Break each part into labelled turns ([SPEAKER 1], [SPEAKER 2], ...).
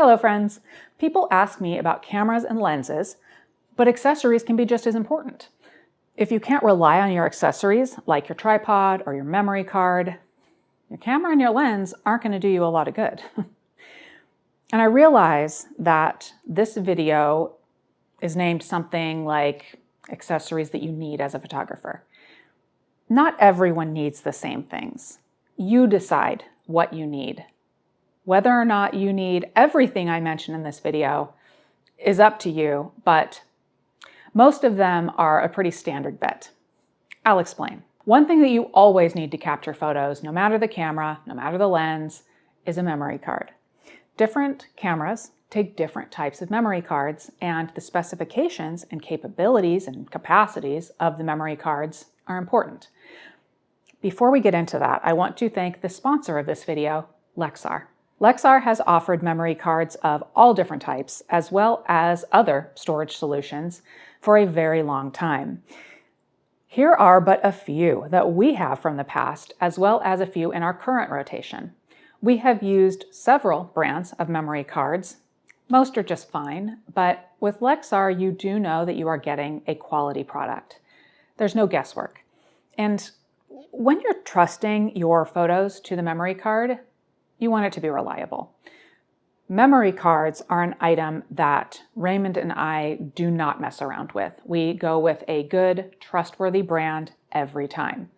[SPEAKER 1] Hello friends! People ask me about cameras and lenses, but accessories can be just as important. If you can't rely on your accessories, like your tripod or your memory card, your camera and your lens aren't going to do you a lot of good. And I realize that this video is named something like accessories that you need as a photographer. Not everyone needs the same things. You decide what you need. Whether or not you need everything I mentioned in this video is up to you, but most of them are a pretty standard bet. I'll explain. One thing that you always need to capture photos, no matter the camera, no matter the lens, is a memory card. Different cameras take different types of memory cards, and the specifications and capabilities and capacities of the memory cards are important. Before we get into that, I want to thank the sponsor of this video, Lexar. Lexar has offered memory cards of all different types, as well as other storage solutions, for a very long time. Here are but a few that we have from the past, as well as a few in our current rotation. We have used several brands of memory cards. Most are just fine, but with Lexar, you do know that you are getting a quality product. There's no guesswork. And when you're trusting your photos to the memory card, you want it to be reliable. Memory cards are an item that Raymond and I do not mess around with. We go with a good, trustworthy brand every time.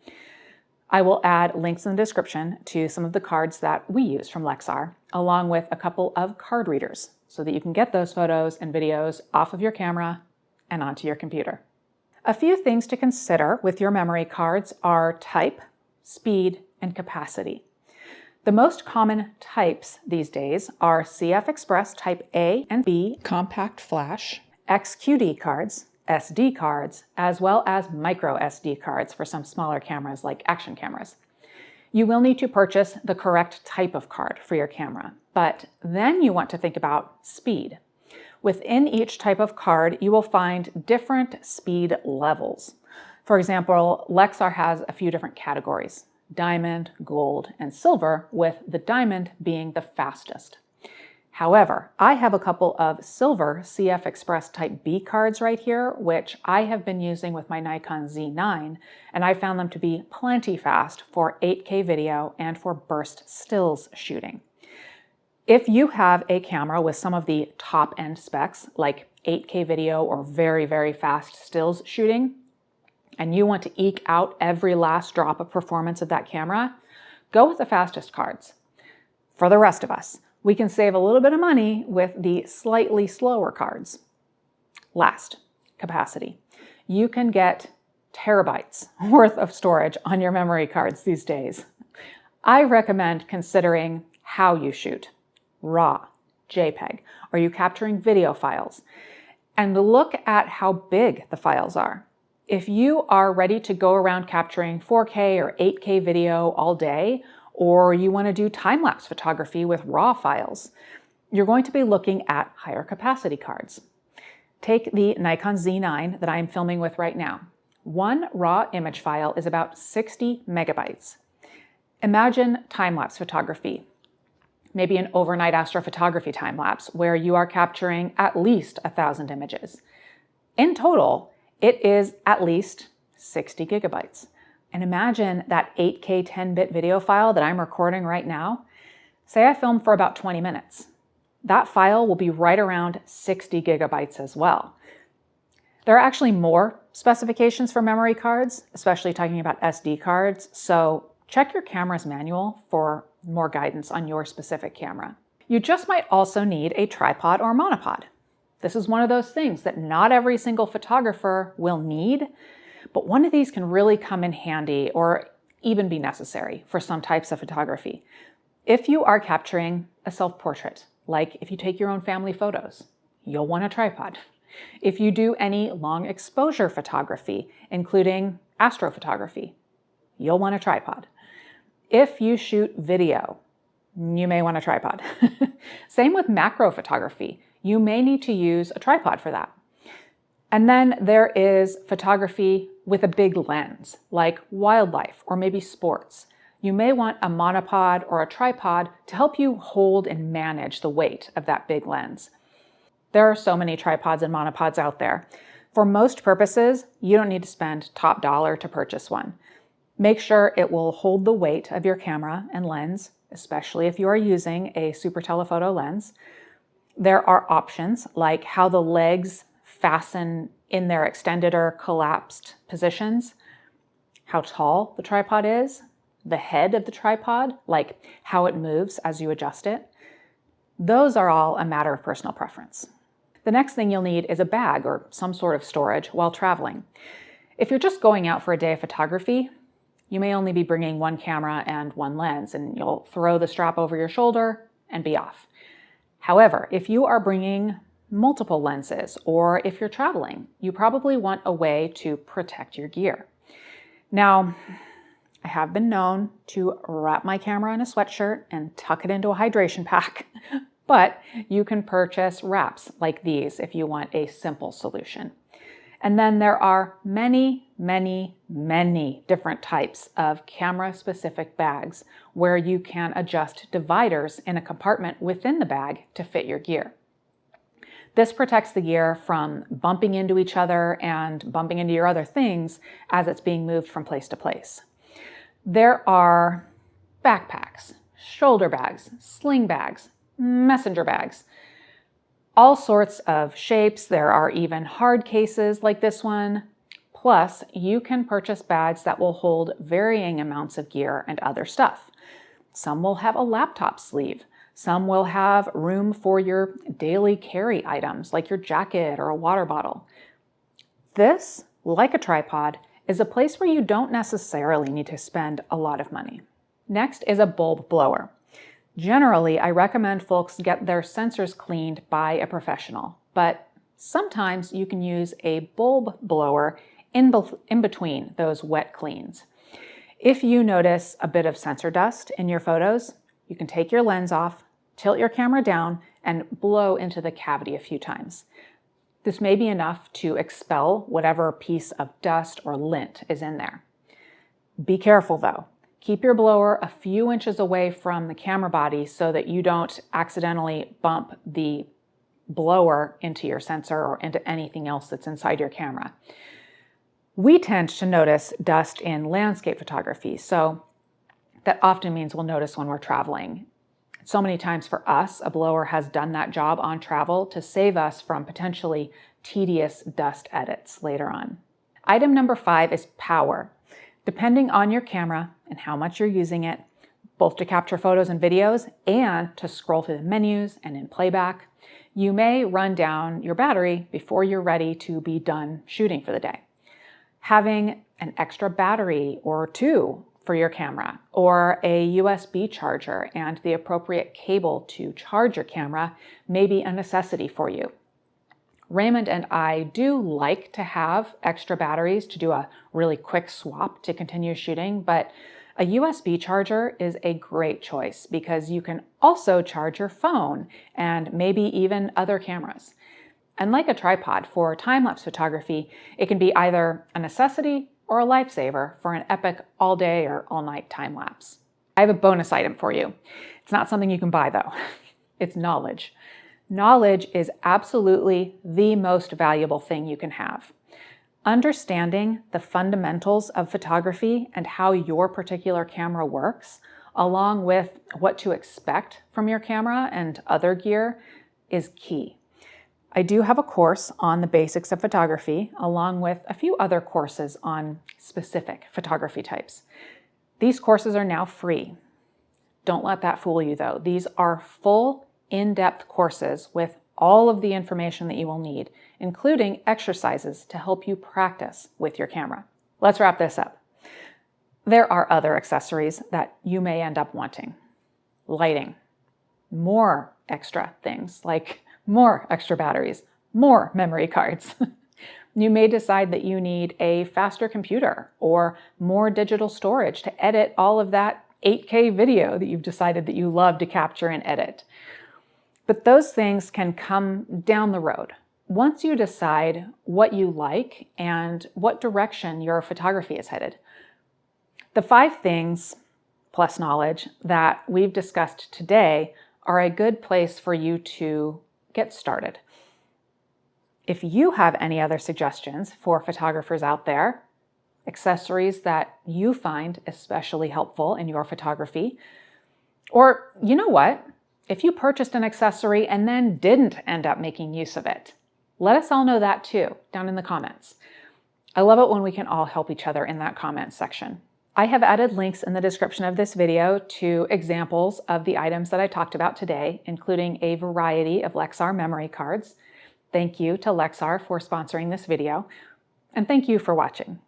[SPEAKER 1] I will add links in the description to some of the cards that we use from Lexar, along with a couple of card readers, so that you can get those photos and videos off of your camera and onto your computer. A few things to consider with your memory cards are type, speed, and capacity. The most common types these days are CF Express Type A and B compact flash, XQD cards, SD cards, as well as micro SD cards for some smaller cameras like action cameras. You will need to purchase the correct type of card for your camera, but then you want to think about speed. Within each type of card, you will find different speed levels. For example, Lexar has a few different categories: diamond, gold, and silver, with the diamond being the fastest. However, I have a couple of silver CF Express Type B cards right here, which I have been using with my Nikon Z9, and I found them to be plenty fast for 8K video and for burst stills shooting. If you have a camera with some of the top-end specs, like 8K video or very, very fast stills shooting, and you want to eke out every last drop of performance of that camera, go with the fastest cards. For the rest of us, we can save a little bit of money with the slightly slower cards. Last, capacity. You can get terabytes worth of storage on your memory cards these days. I recommend considering how you shoot. RAW, JPEG. Are you capturing video files? And look at how big the files are. If you are ready to go around capturing 4K or 8K video all day, or you want to do time-lapse photography with RAW files, you're going to be looking at higher capacity cards. Take the Nikon Z9 that I'm filming with right now. One RAW image file is about 60 megabytes. Imagine time-lapse photography, maybe an overnight astrophotography time-lapse where you are capturing at least 1,000 images. In total, it is at least 60 gigabytes. And imagine that 8K 10-bit video file that I'm recording right now. Say I film for about 20 minutes. That file will be right around 60 gigabytes as well. There are actually more specifications for memory cards, especially talking about SD cards, so check your camera's manual for more guidance on your specific camera. You just might also need a tripod or monopod. This is one of those things that not every single photographer will need, but one of these can really come in handy or even be necessary for some types of photography. If you are capturing a self-portrait, like if you take your own family photos, you'll want a tripod. If you do any long exposure photography, including astrophotography, you'll want a tripod. If you shoot video, you may want a tripod. Same with macro photography. You may need to use a tripod for that. And then there is photography with a big lens, like wildlife or maybe sports. you may want a monopod or a tripod to help you hold and manage the weight of that big lens. There are so many tripods and monopods out there. For most purposes, you don't need to spend top dollar to purchase one. Make sure it will hold the weight of your camera and lens, especially if you are using a super telephoto lens. There are options like how the legs fasten in their extended or collapsed positions, how tall the tripod is, the head of the tripod, like how it moves as you adjust it. Those are all a matter of personal preference. The next thing you'll need is a bag or some sort of storage while traveling. If you're just going out for a day of photography, you may only be bringing one camera and one lens, and you'll throw the strap over your shoulder and be off. However, if you are bringing multiple lenses or if you're traveling, you probably want a way to protect your gear. Now, I have been known to wrap my camera in a sweatshirt and tuck it into a hydration pack, but you can purchase wraps like these if you want a simple solution. And then there are many, many, many different types of camera-specific bags where you can adjust dividers in a compartment within the bag to fit your gear. This protects the gear from bumping into each other and bumping into your other things as it's being moved from place to place. There are backpacks, shoulder bags, sling bags, messenger bags, all sorts of shapes. There are even hard cases like this one. Plus, you can purchase bags that will hold varying amounts of gear and other stuff. Some will have a laptop sleeve. Some will have room for your daily carry items like your jacket or a water bottle. This, like a tripod, is a place where you don't necessarily need to spend a lot of money. Next is a bulb blower. Generally, I recommend folks get their sensors cleaned by a professional, but sometimes you can use a bulb blower in between those wet cleans. If you notice a bit of sensor dust in your photos, you can take your lens off, tilt your camera down, and blow into the cavity a few times. This may be enough to expel whatever piece of dust or lint is in there. Be careful though. Keep your blower a few inches away from the camera body so that you don't accidentally bump the blower into your sensor or into anything else that's inside your camera. We tend to notice dust in landscape photography, so that often means we'll notice when we're traveling. So many times for us, a blower has done that job on travel to save us from potentially tedious dust edits later on. Item number 5 is power. Depending on your camera and how much you're using it, both to capture photos and videos and to scroll through the menus and in playback, you may run down your battery before you're ready to be done shooting for the day. Having an extra battery or two for your camera, or a USB charger and the appropriate cable to charge your camera may be a necessity for you. Raymond and I do like to have extra batteries to do a really quick swap to continue shooting, but a USB charger is a great choice because you can also charge your phone and maybe even other cameras. And like a tripod for time-lapse photography, it can be either a necessity or a lifesaver for an epic all-day or all-night time-lapse. I have a bonus item for you. It's not something you can buy though. It's knowledge. Knowledge is absolutely the most valuable thing you can have. Understanding the fundamentals of photography and how your particular camera works, along with what to expect from your camera and other gear, is key. I do have a course on the basics of photography, along with a few other courses on specific photography types. These courses are now free. Don't let that fool you though. These are full, in-depth courses with all of the information that you will need, including exercises to help you practice with your camera. Let's wrap this up. There are other accessories that you may end up wanting. Lighting, more extra things like more extra batteries, more memory cards. You may decide that you need a faster computer or more digital storage to edit all of that 8K video that you've decided that you love to capture and edit. But those things can come down the road. Once you decide what you like and what direction your photography is headed. The 5 things plus knowledge that we've discussed today are a good place for you to get started. If you have any other suggestions for photographers out there, accessories that you find especially helpful in your photography, or you know what? If you purchased an accessory and then didn't end up making use of it, let us all know that too, down in the comments. I love it when we can all help each other in that comment section. I have added links in the description of this video to examples of the items that I talked about today, including a variety of Lexar memory cards. Thank you to Lexar for sponsoring this video, and thank you for watching.